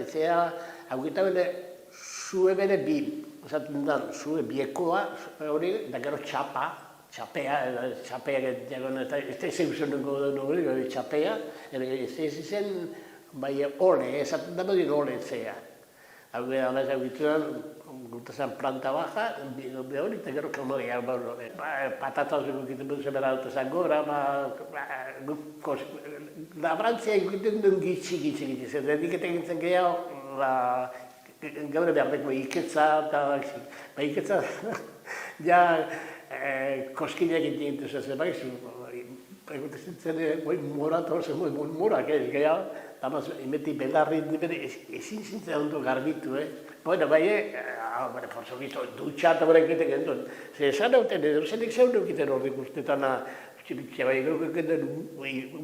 zea, haukita bere, zue bere bi, esaten da, zue biekoa, hori, da gero txapeak diagon, eta ez da zeusen dugu hori, txapea, ez zen, bai, ole, esaten da badin ole zea. Hau gara, gutazan planta baja, hori, eta gero kanoia, patataz egiten dut zebera dut esan gora, labrantzia egiten duen gitxi, zer ediketek egiten gehiago, gaur behar deko iketza, eta iketza, ja, koskileak egiten dut zer, egiten zen, moratu, morak ez gehiago, emeti belarri, ezin zintzen ondo garbitu, Bueno, bai, por supuesto, dutxa eta bera egiten genuen. Zer esan hauten, edo zenek zeun egiten horrek ustetan,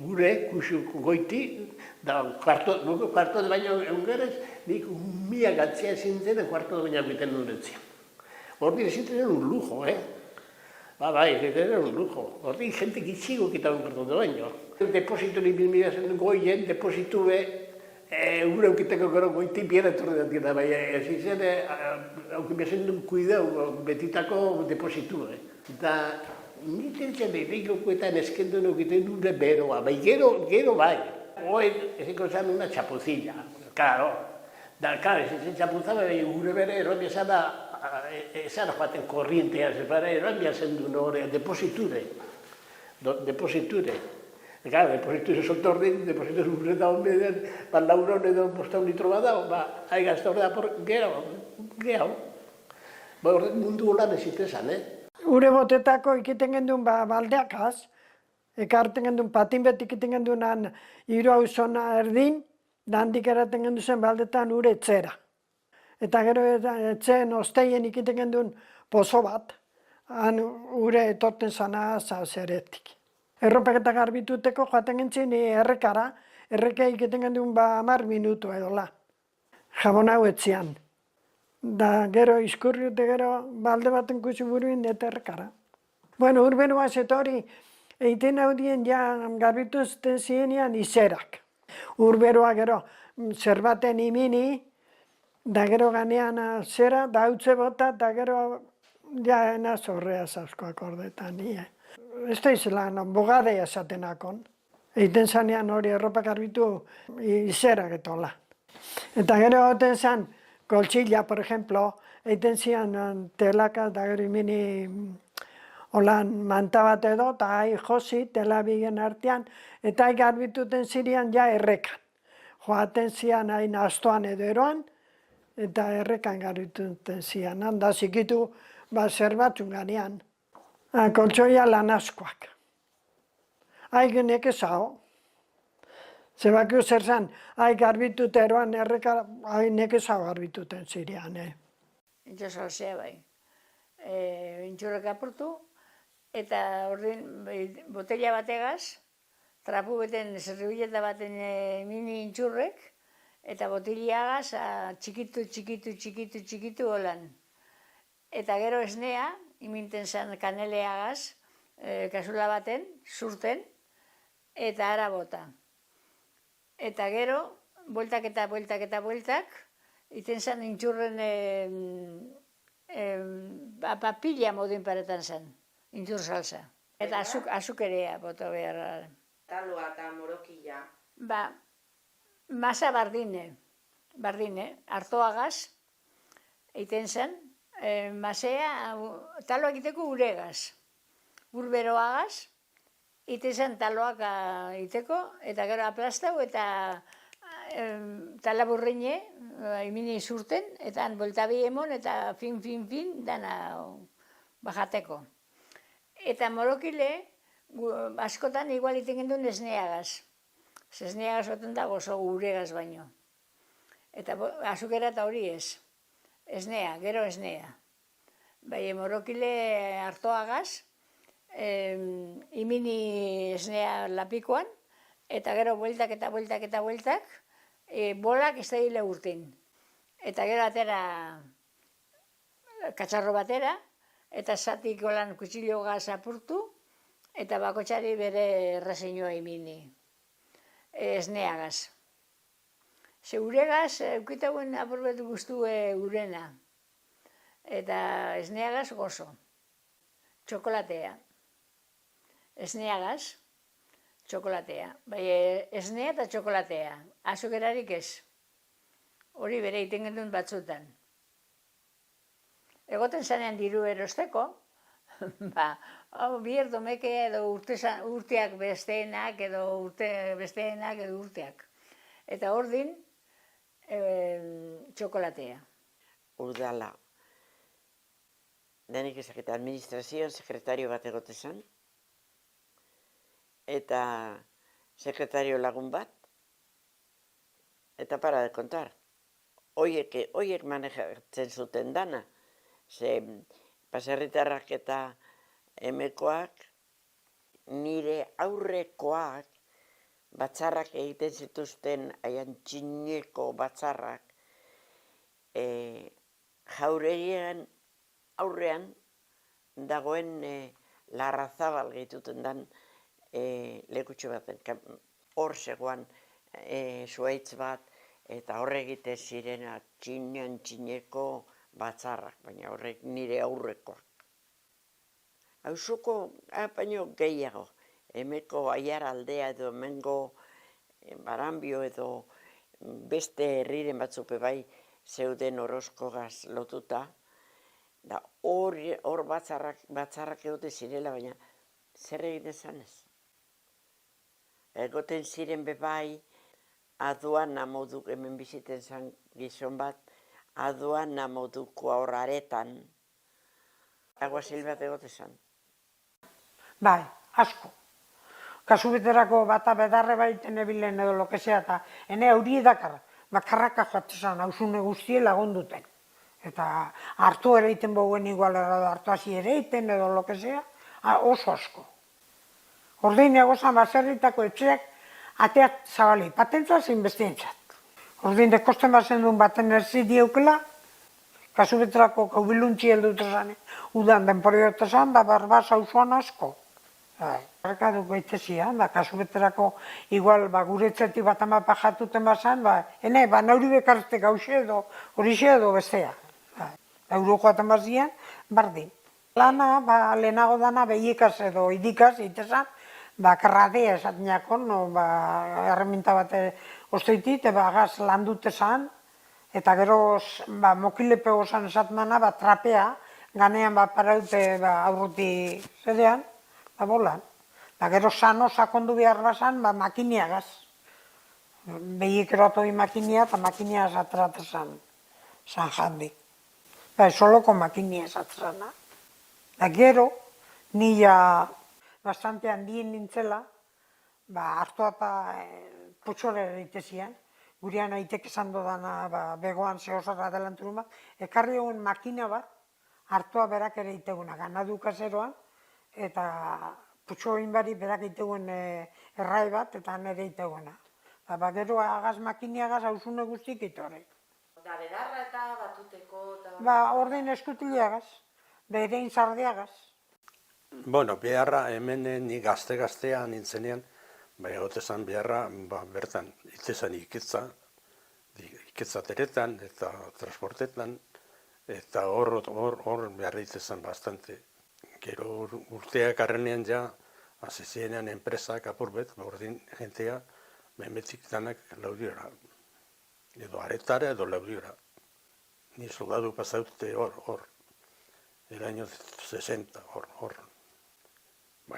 gure, kusu goiti, da kuarto de baino eungerez, nik mia gatzea zintzen, kuarto de baino egiten nuretzia. Horri zintzen un lujo, Bai, zintzen un lujo. Horri gente gitxigo kitaben kuarto de baino. Depositu nipilmila zen goien, depositu gure eukiteko gero goiti biera etorri dut gira, bai, ez izan, aukibiazen duen kuideu betitako depositu, Eta nintzen zen egikoetan eskenduen eukiten dure beroa, bai, gero bai. Hoen, eziko zen una txapuzilla, claro. Da, claro, ez zen txapuzza, bai, gure bere eroan ezan joaten korrientea, eroan biazen duen hori, depositure. Claro, depositu soltordin, depositu urreta honbeden, lauron edo 500 litro bat dago, hai gazta horrela gehiago. Horrek mundu holan ezitezan, Ure botetako ikiten genduen baldeakaz, ekarten genduen patin bet ikiten genduen hiru auzona erdin, da handik eraten genduen baldetan ure etxera. Eta gero etxeen osteien ikiten genduen pozo bat, han ure etorten zana zeretik. Erropaketa garbituteko joaten gentzen errekara, erreka ikiten genduen 10 minutu edola, jabon hau etzian. Da gero izkurriute gero balde baten kusi buruin eta errekara. Bueno, urbenua zetori egiten haudien ja garbitu zuten zienean izerak. Urberua gero zerbaten imini, da gero ganean zera, da hautze bota, da gero ja enaz horrea zausko akordetan, Ez da izela, bogadea esatenakon. Egiten zanean hori erropa garbitu izerak etola. Eta gero egiten zan, koltsila, por ejemplo, egiten zian telaka, da gero imini holan manta bat edo, eta hai josi, tela bigen artean, eta hai garbituten zirean ja errekan. Joaten zian hain astoan edo eroan, eta errekan garbituten zian. Da zikitu zer batzun ganean. Koltsoia lan askoak. Hai nekezao. Zebakio zer zan, hai garbitute eroan erreka, hai nekezao garbituten zirean. Intxo salzea bai. Intxurrek apurtu, eta ordin botella bategaz, trapu beten zerribileta baten mini intxurrek, eta botiliagaz txikitu holan. Eta gero esnea, iminten zen kaneleagaz, kasula baten, zurten, eta ara bota. Eta gero, bueltak, iten zen intxurren papilla moduen paretan zen, intxur salsa. Eta azukerea bota behar. Taloa eta morokila. Masa bardine, hartoagaz, iten zen, masea, taloa egiteko uregaz. Urberoagaz, iten zen taloak egiteko, eta gero aplastau, eta talaburreine, imini zurten, eta han boltabi emon, eta fin, dana bajateko. Eta morokile, askotan igual iten genduen esneagaz. Esneagaz oten da gozo uregaz baino. Eta azukera eta hori ez. Esnea, gero esnea. Bai, morokile hartoagaz, imini esnea lapikoan, eta gero bueltak, bolak ez da hile urtin. Eta gero atera katxarro batera, eta zatik golan kutsillo gaz apurtu, eta bakotxari bere errezinua imini. Esneagaz. Ze uregaz, eukitauen apurbet guztu urena. Eta esneagaz gozo. Txokolatea. Esneagaz, txokolatea. Bai, esnea eta txokolatea. Azukerarik ez. Hori bere iten gendun batzutan. Egoten zanean diru erosteko, bier domeke edo urteak besteenak edo besteenak edo urteak. Eta ordin, txokolatea. Udala. Denik ezaketa administrazioan sekretario bat egote zen. Eta sekretario lagun bat. Eta para de kontar. Oiek manejatzen zuten dana. Ze baserritarrak eta emekoak, nire aurrekoak, batzarrak egiten zituzten, aian txineko batzarrak, jauregian aurrean dagoen Larrazabal gehituten dan lekutxo baten. Hor zegoan zuaitz bat, eta horre egite ziren txineko batzarrak, baina horrek nire aurrekoak. Auzuko baino gehiago, emeko aiar aldea edo hemengo Baranbio edo beste herriren batzupe bai zeuden Orozkogaz lotuta, da hor batzarrak egote zirela, baina zer egin ezanez. Egoten ziren bebai, aduana moduk, hemen biziten zen gizon bat, aduana moduko aurraretan, aguazil bat egote zen. Bai, asko. Kasu beterako bata bedarre baiten ebilen edo lokezea, eta ene hori edakar, bakarraka joatzen hausune guztie lagonduten. Eta hartu ere iten bogen igual edo hartu hasi ere iten edo lokezea, oso asko. Ordein egozan baserritako etxeak ateat zabali, patentza zein bestientzat. Ordein dekosten bazen duen baten erzi dieukela, kasu beterako kaubiluntzi heldut esan, udan denporiot esan, da barbaz hausuan asko. Errekaduk gaitzezian, kasu beterako igual guretzetik bat amapa jatuten bazan, ene, nauri bekarrezte gauze edo, horixe edo bestea. Euro joaten bazian, bardin. Lana, lehenago dana behikaz edo idikaz, itezan, karradea esatinak erreminta bat ostoitit, agaz landut esan, eta gero mokilepe osan esatmana, trapea, ganean paraute aurruti zedean, bolan. Gero sano sakondu behar bazan, makiniagaz. Behik erotoi makinia eta makiniaz atrat esan jandik. Soloko makinia esatzena. Gero, nila bastante handien nintzela, hartua eta putxore egitezian, gurean aitek esan dodana begoan zehosara delanturuma, ekarri egun makina bat, hartua berak ere iteguna, ganadu kaseroan, eta putxoin bari berak iteguen errai bat, eta nire iteguna. Gero agaz makiniagaz hausune guztik itore. Da bedarra eta batuteko eta... Ordein eskutiliagaz, berein zardiagaz. Bueno, beharra hemen ni gazte-gaztea nintzenean, egotezan beharra bertan itezan ikitza teretan eta transportetan, eta hor beharra itezan bastante. Gero urteak arrenean ja, azizienean enpresak apurbet, ordin jentea, behemetik danak laudiora. Edo aretara edo laudiora. Ni soldadu pasaute hor. El año 60, hor.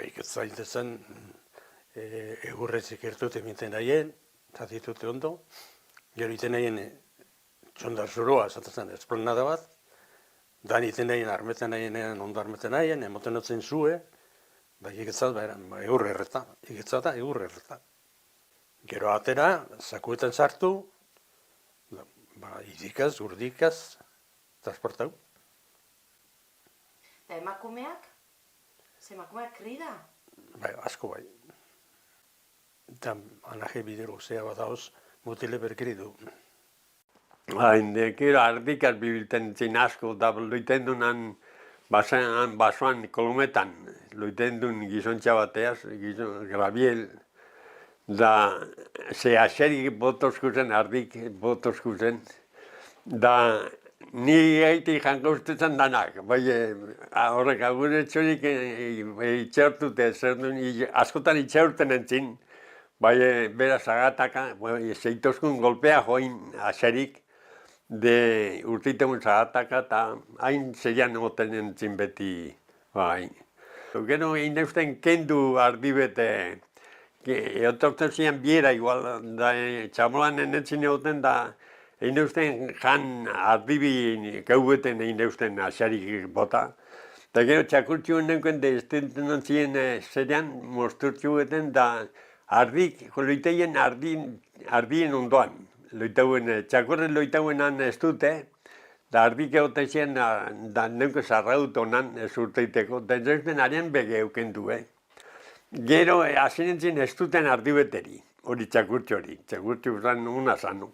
Iketza itezan, egurretzik ertute minten haien, zatitute ondo, gero iten haien txondar zuroa, zatezen esplanada bat, dan iten haien armeten haienean, ondo armeten haien, emoten otzen zue, iketzat, egur erreta, iketzata egur erreta. Gero atera, zakuetan sartu, idikaz, urdikaz, transportau. Eta emakumeak? Emakumeak krida? Asko bai. Eta anaje bidero zea bat hauz, mutile berkridu. Kero ardikaz bibilten zin asko, da loiten dunan basoan kolumetan, loiten duen gizontxa bateaz, Grabiel, da, ze aserik botosku zen, ardik botosku zen, da, ni gaitik jango ustetzen danak, bai, horrek agure txorik itxeurtute, askotan itxeurten entzin, bai, bera zagataka, zeitoskun golpea join aserik, de urtitegun zagataka, eta hain zeian egoten entzin beti, bai. Gero ineusten kendu ardibete, eotortzen zian biera igual, da txamolan enentzin egoten da, ineusten jan ardibi gaubeten ineusten asarik bota. Eta gero txakurtxuen nenkoen de estenten ziren zerean mosturtxueten da ardik, loiteien ardien ondoan. Txakurren loitauenan ez dute, da ardik egoten ziren da nenko zarraut honan ez urteiteko, da ineusten haren bege eukendu, Gero asinentzin ez duten ardibeteri, hori txakurtxo hori, txakurtxo zan una zanu.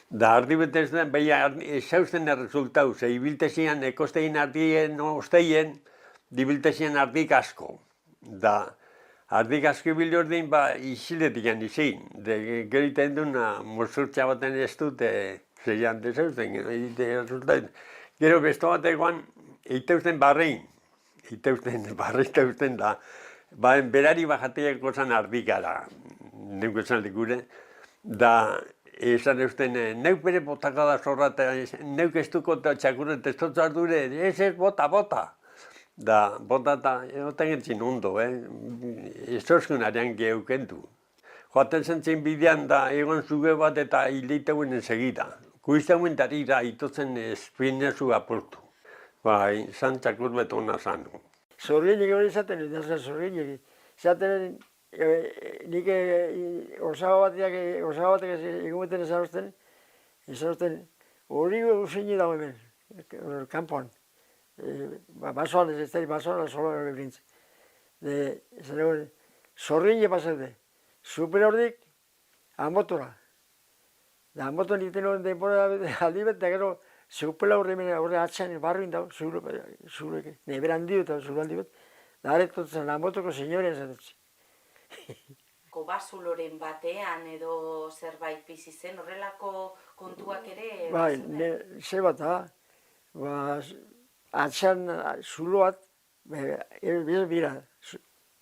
Da ardibete ez den, baina zauzen erresultau, ze ibiltezian ekostein ardien osteien, dibiltezian ardik asko. Da, ardik asko ibili ordin, isiletik izin. Gero iten duna, mosurtxa baten ez dute, zeian dezauzen, gero besto batekoan, eiteusten barrein. Eiteusten da, berari bajateako zan ardikara, nengo esan likure, da, esan eusten, neuk bere botaka da zorra, neuk ez duko txakurret ez dut ardure, ez bota. Da, bota eta egoten entzin ondo, ezoskun arean geukendu. Joaten zentzen bidean da egon zuge bat eta hileiteuen ensegida. Kuizteuen darira itotzen espinezu apurtu. Bai, zan txakur betona zanu. Zorrienik hori izaten, eta zorrienik. Izaten, nik osago batek egumeten ezarosten, hori useini dago hemen, kanpoan. Basoan ez da, basoan solo berintz. Esan egon, zorrienik pasate, super hordik, amotora. Da amotoan egiten hori denbora aldibet, da gero, zeupela horre atxan, barruin dago, zureke, neber handi eta zuru handi bet, da aretotzen amotoko senyorean zatetzi. Bazuloren batean edo zerbait bizi zen, horrelako kontuak ere? Bai, ze bat da, atxan zuloat, bira,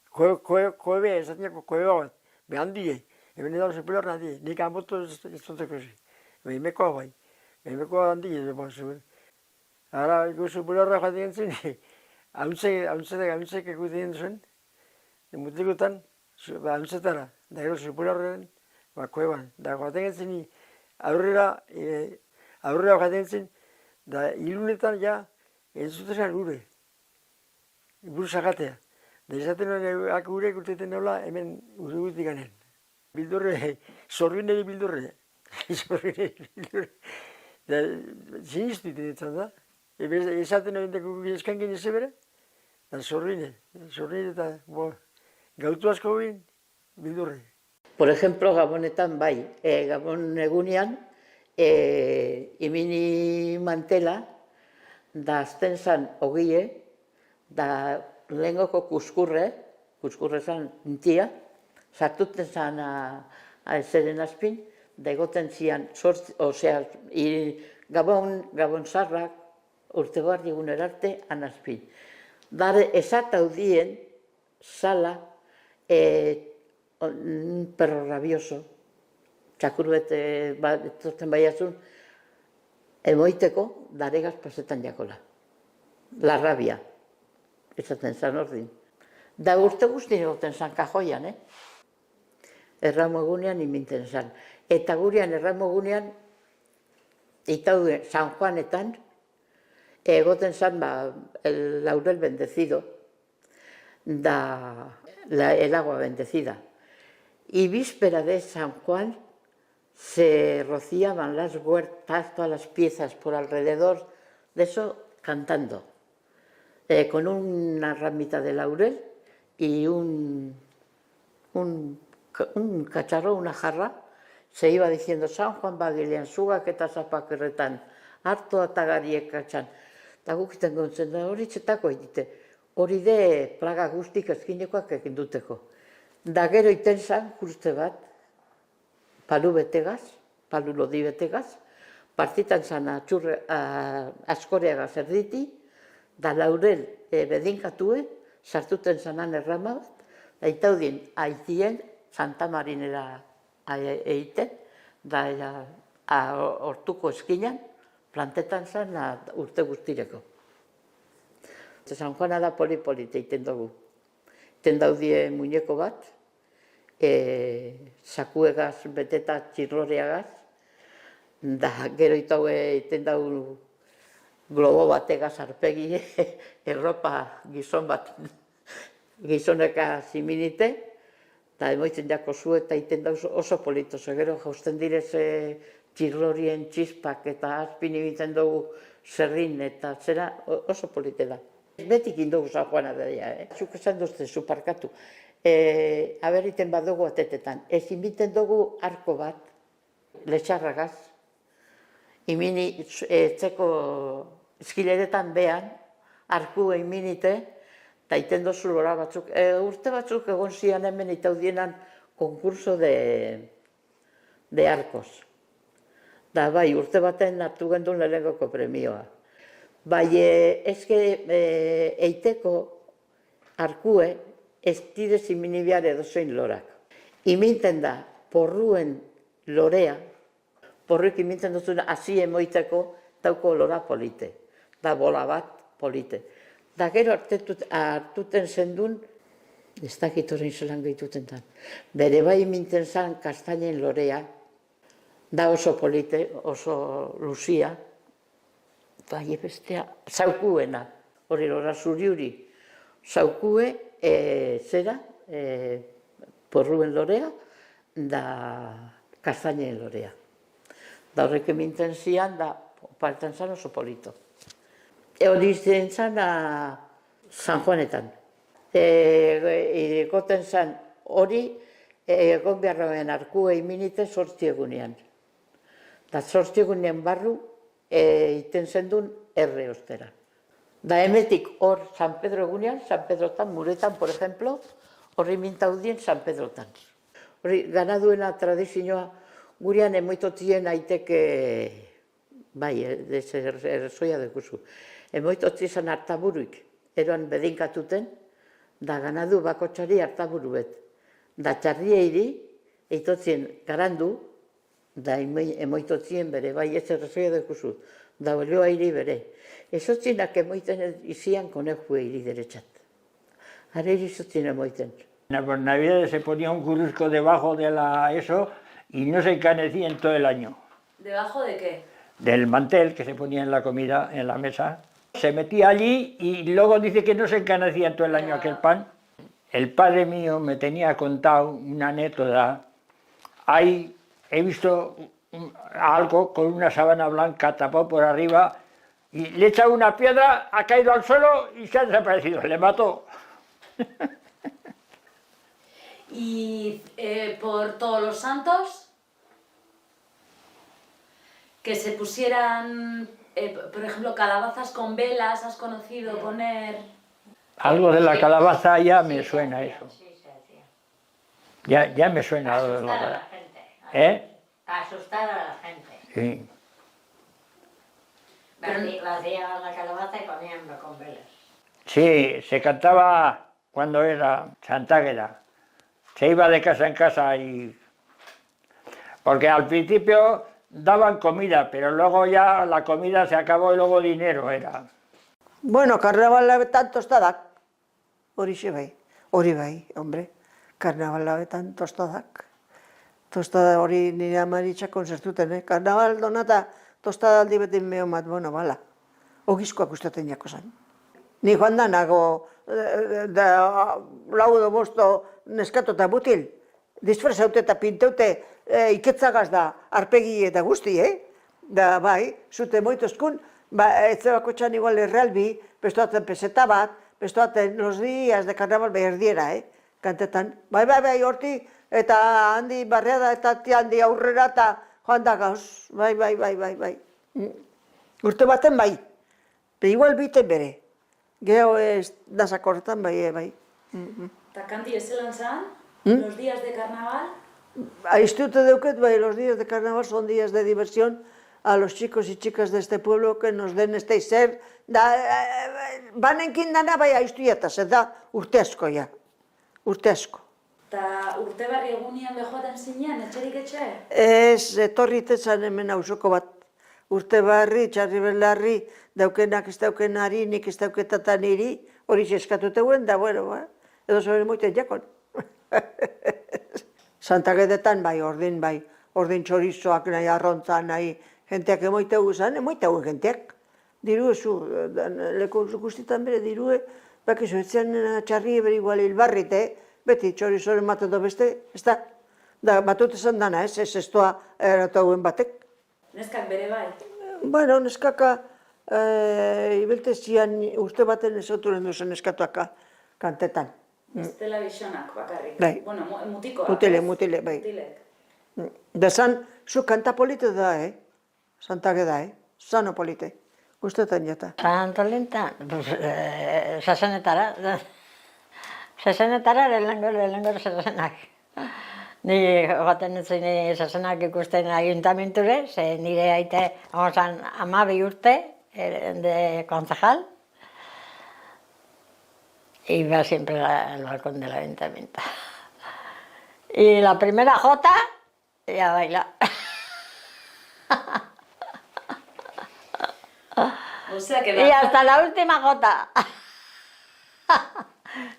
koebe, esatiako koebe bat, behandi, hemen edo zeupela horre handi, nik amoto ez duteko zi, behimekoa bai. Emekoa handi zuen. Ara, ikusi burarra joaten zen, hauntzek ikusten zuen, mutikutan, hauntzetara, da gero zupurarren, koeban. Da joaten zen, aurrera joaten zen, da ilunetan ja, entzutezen ure, buru zagatea. Da izaten nuen, ure ikurteten nola, hemen ure gutik ganen. Bildurre, zorrineri bildurre. Da, sinistu ditzen da. Esaten hori deko eskankin izebere, da zorrine eta gautu asko bin, bildurre. Por ejemplo, Gabonetan bai, Gabon egunean, imini mantela, da azten zan ogie, da lehengoko kuskurre zan intia, sartuten zan zeren azpin, da egoten zian, Gabon zarrak, urte bar diguner arte, anazpin. Dare, esataudien, sala, un perro rabioso, txakurbet etortzen baiazun, emoiteko, daregaz pasetan jakola. La rabia, esaten zan ordin. Da urte guztien egoten zan kajoian, Erramo egunean iminten zan. Eta gurean erramo egunean, itaude San Juanetan, egoten zan el laurel bendecido, el agua bendecida. Y víspera de San Juan se rociaban las huertas, todas las piezas por alrededor de eso, cantando, con una ramita de laurel y un cacharro, una jarra, se iba diciendo San Juan bagilian zugak eta zapakerretan, harto atagariek katxan. Eta gukiten gontzen da hori txetako egite. Hori de plaga guztik ezkinekoak egin duteko. Da gero iten zan, kurte bat, palu betegaz, palu lodi betegaz, partitan zan askoreagaz erditi, da laurel bedinkatue, sartuten zanan errama bat, da itaudien haitien Santa Marinera egiten, da hortuko eskinan, plantetan zan urte guztireko. San Juana da poli-polite egiten dugu. Egiten daudie muñeko bat, sakuegaz beteta txirloreagaz, da gero itaue egiten dugu globo bategaz arpegi, erropa gizon bat, gizoneka ziminite, eta emoitzen jako zu eta egiten dugu oso polito. Gero jausten direz txirlorien txispak eta azpin egiten dugu zerrin eta zera oso polite da. Betik indogu San Juana daia, zuk esan duzte, zuparkatu. Aberriten bat dugu atetetan. Ezin biten dugu arko bat, letxarragaz, imini etzeko eskileretan behan, arku iminite, eta iten dozu lora batzuk. Urte batzuk egon zian hemen itaudienan konkurso de arkos. Da bai, urte baten hartu gendun lehenengoko premioa. Bai, ezke eiteko arkue ez direz iminibiar edozein lorak. Iminten da porruen lorea, porruik iminten duzun hasi emoiteko dauko lora polite, da bola bat polite. Da gero hartuten zendun, ez dakit horrein zelan gehituten da, bere bai iminten zan kastainen lorea, da oso polite, oso luzia, bai bestea, zaukuena, hori lora zuriuri, zaukue, zera, porruen lorea, da kastainen lorea. Da horrek eminten zian, da partan zan oso polito. Hori zen zan San Juanetan. Egoten zan hori, egon beharroen arkue iminite 8 egunean. Da 8 egunean barru, iten zendun erre ostera. Da emetik hor San Pedro egunean, San Pedrotan, Muretan, por ejemplo, horri mintaudien San Pedrotan. Horri, ganaduena tradizioa, gurean emoitotien aiteke, bai, errezoia dekuzu, emoitotzi zan hartaburuik, eroan bedinkatuten, da ganadu bakotxari hartaburu bet. Da txarrieiri, eitotzien garandu, da emoitotzien bere, bai ez errezoia dekuzu, da olioa hiri bere. Ezotzienak emoiten izian koneju hiri deretzat. Hara irizotzien emoiten. Por Navidad se ponía un currusco debajo de eso y no se encanecía en todo el año. ¿Debajo de qué? Del mantel que se ponía en la comida, en la mesa. Se metía allí y luego dice que no se encanecía en todo el año aquel pan. El padre mío me tenía contado una anécdota. Ahí he visto algo con una sábana blanca tapado por arriba y le echa una piedra, ha caído al suelo y se ha desaparecido, le mató. Y por todos los santos, que se pusieran, por ejemplo, calabazas con velas, ¿has conocido poner? Algo de la calabaza ya me suena eso. Ya me suena algo de la calabaza. Para asustar a la gente. Sí. Vacían la calabaza y ponían con velas. Sí, se cantaba cuando era Santágueda. Se iba de casa en casa y... Porque al principio daban comida, pero luego ya la comida se acabó y luego dinero era. Bueno, karnabalabetan tostadak, horixe bai, hori bai, hombre, karnabalabetan tostadak. Tostada hori nire amaritxak konzertuten, karnabal donata tostada aldi betin meho mat, bueno, bala, ogizkoak ustaten jako zan. Ni joan da nago, lau edo bosto neskato eta butil, disfrazaute eta pinteute iketzagaz da arpegi eta guzti, Da bai, zute moitozkun, etzebako txan igual errealbi, bestoaten peseta bat, bestoaten los días de carnaval berdiera, kantetan. Bai, horti, eta handi barriada eta handi aurrera eta joan da gauz, bai. Urte baten bai, igual biten bere. Gero ez dazakorretan bai. Eta kanti ez zelan zan? Los días de carnaval. Aiztute deuket, bai, los días de carnaval son días de diversión a los chicos y chicas de este pueblo que nos den este izer, banenkin dana bai aiztuiataz, da urte asko, ja, urte asko. Eta urte barri egunean behoaten zinean, etxerik etxe? Ez, etorri tetzan hemen hausoko bat. Urte barri, txarri belarri, daukenak ez daukenari, nik ez dauketatan niri, hori eskatuteuen, da, bueno, edo zoren moiten jakon. Santagedetan bai, ordin txorizoak nahi, arrontza nahi, jenteak emoitegu zan, emoitegu jenteak. Dirue zu, leku guztietan bere dirue, bakizu, etzean txarri eberi igual hilbarrit, beti txorizoren mateto beste, ez da? Da, batut esan dana, ez doa eratauen batek. Neskak bere bai? Bueno, neskaka, ibeltezian urte baten ezoturen duzen neskatuaka kantetan. Ez dela bisonak bakarrik. Bai. Bueno, mutikoak. Mutile, bai. Mutilek. Da zan, zu kanta polite da, Santage da, zano polite. Gustetan jata. Santolenta, sasanetara. Sasanetara lehenengo sasanak. Ni joaten etzen sasanak ikusten ayuntamenture, ze nire aite, hausan 12 urte, de concejal. Iba siempre al balcón del ayuntamiento. Y la primera jota, y a bailar. O sea que Y hasta la última jota.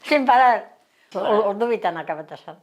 Sin parar. Ordu bitan akabatasan.